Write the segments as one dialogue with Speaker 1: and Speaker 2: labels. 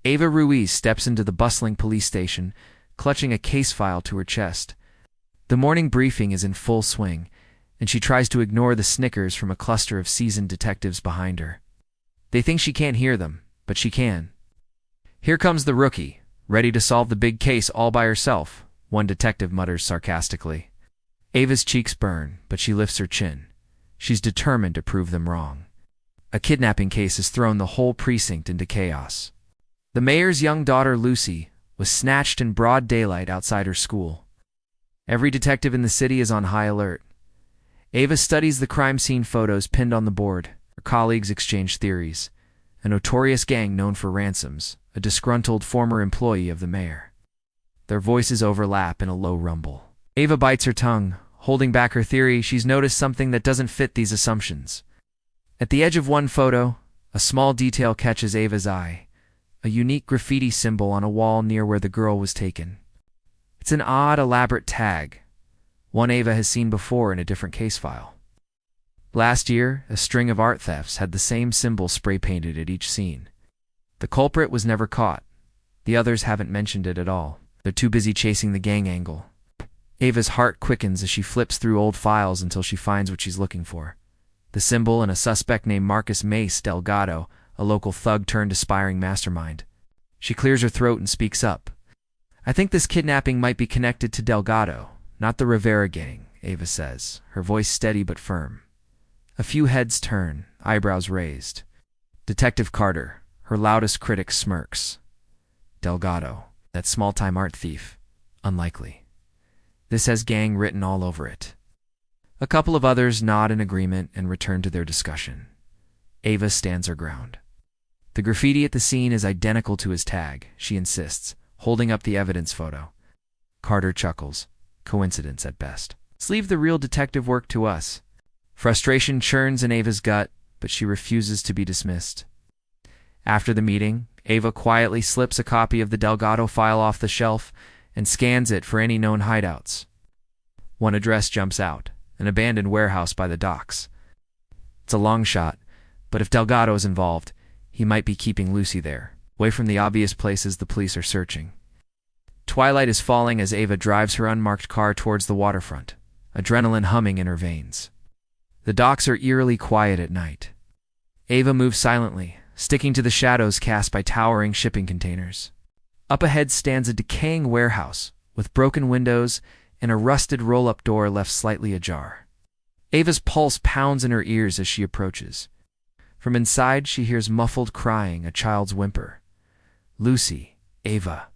Speaker 1: Ava Ruiz steps into the bustling police station, clutching a case file to her chest. The morning briefing is in full swing, and she tries to ignore the snickers from a cluster of seasoned detectives behind her. They think she can't hear them, but she can. "Here comes the rookie, ready to solve the big case all by herself," one detective mutters sarcastically. Ava's cheeks burn, but she lifts her chin. She's determined to prove them wrong. A kidnapping case has thrown the whole precinct into chaos. The mayor's young daughter, Lucy, was snatched in broad daylight outside her school. Every detective in the city is on high alert. Ava studies the crime scene photos pinned on the board. Her colleagues exchange theories. A notorious gang known for ransoms, a disgruntled former employee of the mayor. Their voices overlap in a low rumble. Ava bites her tongue. Holding back her theory, she's noticed something that doesn't fit these assumptions. At the edge of one photo, a small detail catches Ava's eye. A unique graffiti symbol on a wall near where the girl was taken. It's an odd, elaborate tag, one Ava has seen before in a different case file. Last year, a string of art thefts had the same symbol spray-painted at each scene. The culprit was never caught. The others haven't mentioned it at all. They're too busy chasing the gang angle. Ava's heart quickens as she flips through old files until she finds what she's looking for. The symbol and a suspect named Marcus Mace Delgado, a local thug turned aspiring mastermind. She clears her throat and speaks up. "I think this kidnapping might be connected to Delgado, not the Rivera gang," Ava says, her voice steady but firm. A few heads turn, eyebrows raised. Detective Carter, her loudest critic, smirks. "Delgado, that small-time art thief. Unlikely. This has gang written all over it." A couple of others nod in agreement and return to their discussion. Ava stands her ground. "The graffiti at the scene is identical to his tag," she insists, holding up the evidence photo. Carter chuckles. Coincidence at best. "Let's leave the real detective work to us." Frustration churns in Ava's gut, but she refuses to be dismissed. After the meeting, Ava quietly slips a copy of the Delgado file off the shelf and scans it for any known hideouts. One address jumps out, an abandoned warehouse by the docks. It's a long shot, but if Delgado is involved, he might be keeping Lucy there, away from the obvious places the police are searching. Twilight is falling as Ava drives her unmarked car towards the waterfront, adrenaline humming in her veins. The docks are eerily quiet at night. Ava moves silently, sticking to the shadows cast by towering shipping containers. Up ahead stands a decaying warehouse, with broken windows and a rusted roll-up door left slightly ajar. Ava's pulse pounds in her ears as she approaches. From inside, she hears muffled crying, a child's whimper. "Lucy, Ava."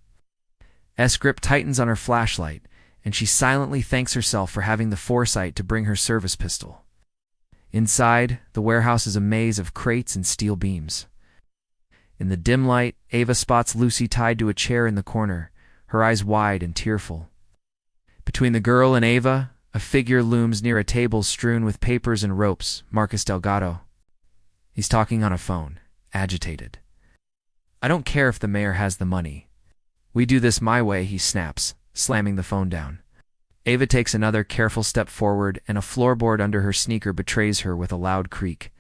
Speaker 1: S-grip tightens on her flashlight, and she silently thanks herself for having the foresight to bring her service pistol. Inside, the warehouse is a maze of crates and steel beams. In the dim light, Ava spots Lucy tied to a chair in the corner, her eyes wide and tearful. Between the girl and Ava, a figure looms near a table strewn with papers and ropes, Marcus Delgado. He's talking on a phone, agitated. "I don't care if the mayor has the money. We do this my way," he snaps, slamming the phone down. Ava takes another careful step forward, and a floorboard under her sneaker betrays her with a loud creak.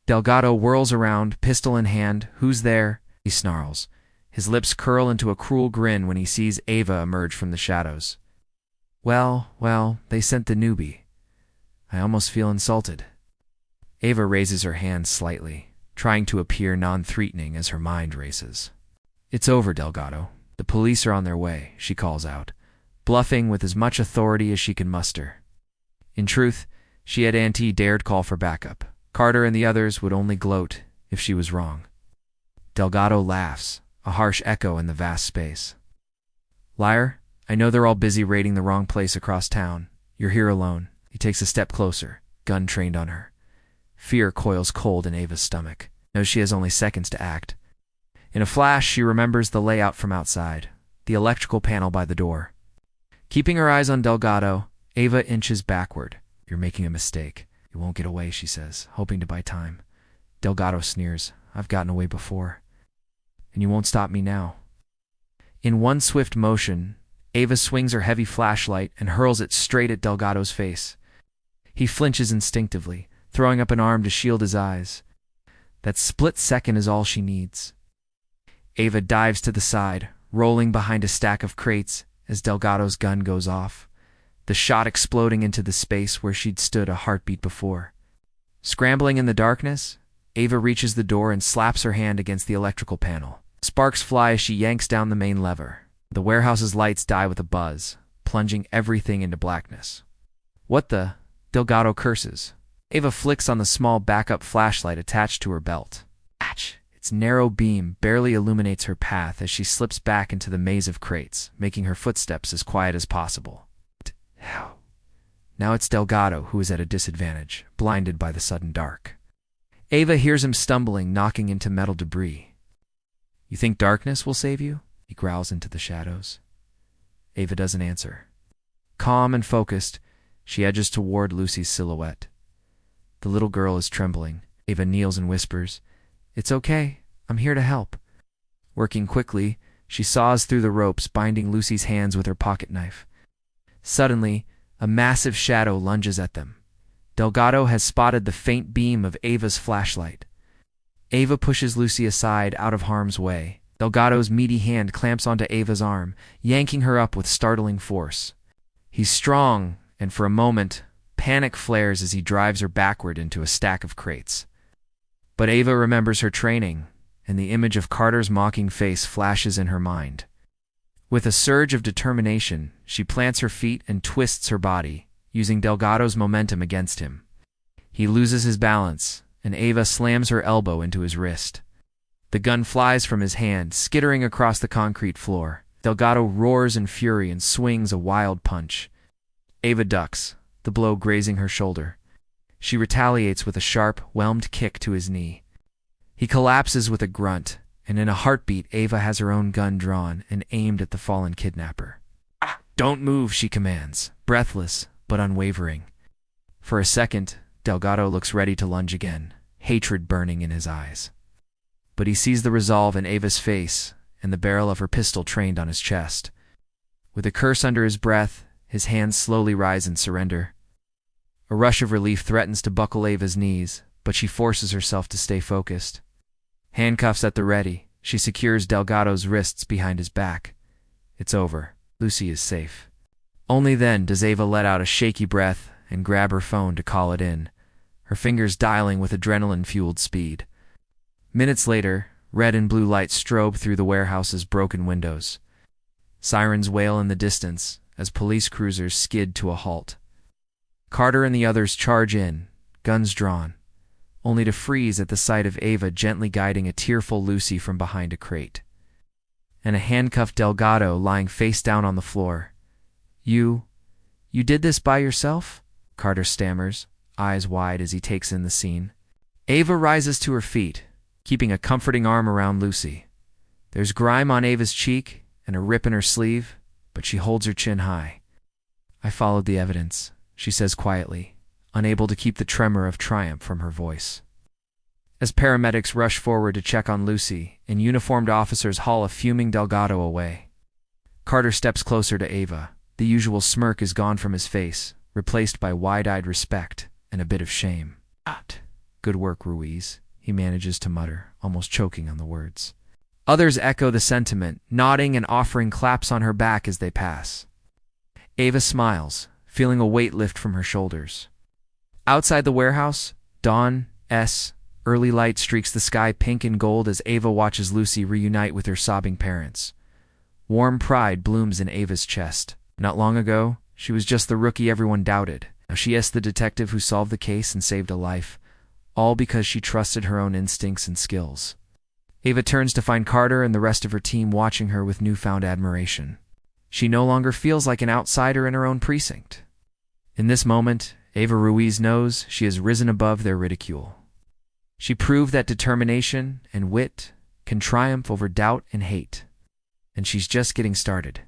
Speaker 1: Delgado whirls around, pistol in hand. "Who's there?" he snarls. His lips curl into a cruel grin when he sees Ava emerge from the shadows. Well, they sent the newbie. I almost feel insulted." Ava raises her hand slightly, trying to appear non-threatening as her mind races. "It's over, Delgado. The police are on their way," she calls out, bluffing with as much authority as she can muster. In truth, she had dared call for backup. Carter and the others would only gloat if she was wrong. Delgado laughs, a harsh echo in the vast space. "Liar, I know they're all busy raiding the wrong place across town. You're here alone." He takes a step closer, gun trained on her. Fear coils cold in Ava's stomach. Knows she has only seconds to act. In a flash, she remembers the layout from outside, the electrical panel by the door. Keeping her eyes on Delgado, Ava inches backward. "You're making a mistake. You won't get away," she says, hoping to buy time. Delgado sneers. "I've gotten away before. And you won't stop me now." In one swift motion, Ava swings her heavy flashlight and hurls it straight at Delgado's face. He flinches instinctively, throwing up an arm to shield his eyes. That split second is all she needs. Ava dives to the side, rolling behind a stack of crates as Delgado's gun goes off, the shot exploding into the space where she'd stood a heartbeat before. Scrambling in the darkness, Ava reaches the door and slaps her hand against the electrical panel. Sparks fly as she yanks down the main lever. The warehouse's lights die with a buzz, plunging everything into blackness. "What the?" Delgado curses. Ava flicks on the small backup flashlight attached to her belt. Its narrow beam barely illuminates her path as she slips back into the maze of crates, making her footsteps as quiet as possible. Now it's Delgado who is at a disadvantage, blinded by the sudden dark. Ava hears him stumbling, knocking into metal debris. "You think darkness will save you?" he growls into the shadows. Ava doesn't answer. Calm and focused, she edges toward Lucy's silhouette. The little girl is trembling. Ava kneels and whispers, "It's okay. I'm here to help." Working quickly, she saws through the ropes, binding Lucy's hands with her pocket knife. Suddenly, a massive shadow lunges at them. Delgado has spotted the faint beam of Ava's flashlight. Ava pushes Lucy aside, out of harm's way. Delgado's meaty hand clamps onto Ava's arm, yanking her up with startling force. He's strong, and for a moment, panic flares as he drives her backward into a stack of crates. But Ava remembers her training, and the image of Carter's mocking face flashes in her mind. With a surge of determination, she plants her feet and twists her body, using Delgado's momentum against him. He loses his balance, and Ava slams her elbow into his wrist. The gun flies from his hand, skittering across the concrete floor. Delgado roars in fury and swings a wild punch. Ava ducks, the blow grazing her shoulder. She retaliates with a sharp, whelmed kick to his knee. He collapses with a grunt, and in a heartbeat, Ava has her own gun drawn and aimed at the fallen kidnapper. "Don't move," she commands, breathless but unwavering. For a second, Delgado looks ready to lunge again, hatred burning in his eyes. But he sees the resolve in Ava's face and the barrel of her pistol trained on his chest. With a curse under his breath, his hands slowly rise in surrender. A rush of relief threatens to buckle Ava's knees, but she forces herself to stay focused. Handcuffs at the ready, she secures Delgado's wrists behind his back. It's over. Lucy is safe. Only then does Ava let out a shaky breath and grab her phone to call it in, her fingers dialing with adrenaline-fueled speed. Minutes later, red and blue lights strobe through the warehouse's broken windows. Sirens wail in the distance as police cruisers skid to a halt. Carter and the others charge in, guns drawn, only to freeze at the sight of Ava gently guiding a tearful Lucy from behind a crate, and a handcuffed Delgado lying face down on the floor. You did this by yourself?" Carter stammers, eyes wide as he takes in the scene. Ava rises to her feet, keeping a comforting arm around Lucy. There's grime on Ava's cheek and a rip in her sleeve, but she holds her chin high. "I followed the evidence," she says quietly, unable to keep the tremor of triumph from her voice. As paramedics rush forward to check on Lucy, and uniformed officers haul a fuming Delgado away, Carter steps closer to Ava. The usual smirk is gone from his face, replaced by wide-eyed respect and a bit of shame. "Good work, Ruiz," he manages to mutter, almost choking on the words. Others echo the sentiment, nodding and offering claps on her back as they pass. Ava smiles, feeling a weight lift from her shoulders. Outside the warehouse, dawn's early light streaks the sky pink and gold as Ava watches Lucy reunite with her sobbing parents. Warm pride blooms in Ava's chest. Not long ago, she was just the rookie everyone doubted. Now she is the detective who solved the case and saved a life, all because she trusted her own instincts and skills. Ava turns to find Carter and the rest of her team watching her with newfound admiration. She no longer feels like an outsider in her own precinct. In this moment, Ava Ruiz knows she has risen above their ridicule. She proved that determination and wit can triumph over doubt and hate, and she's just getting started.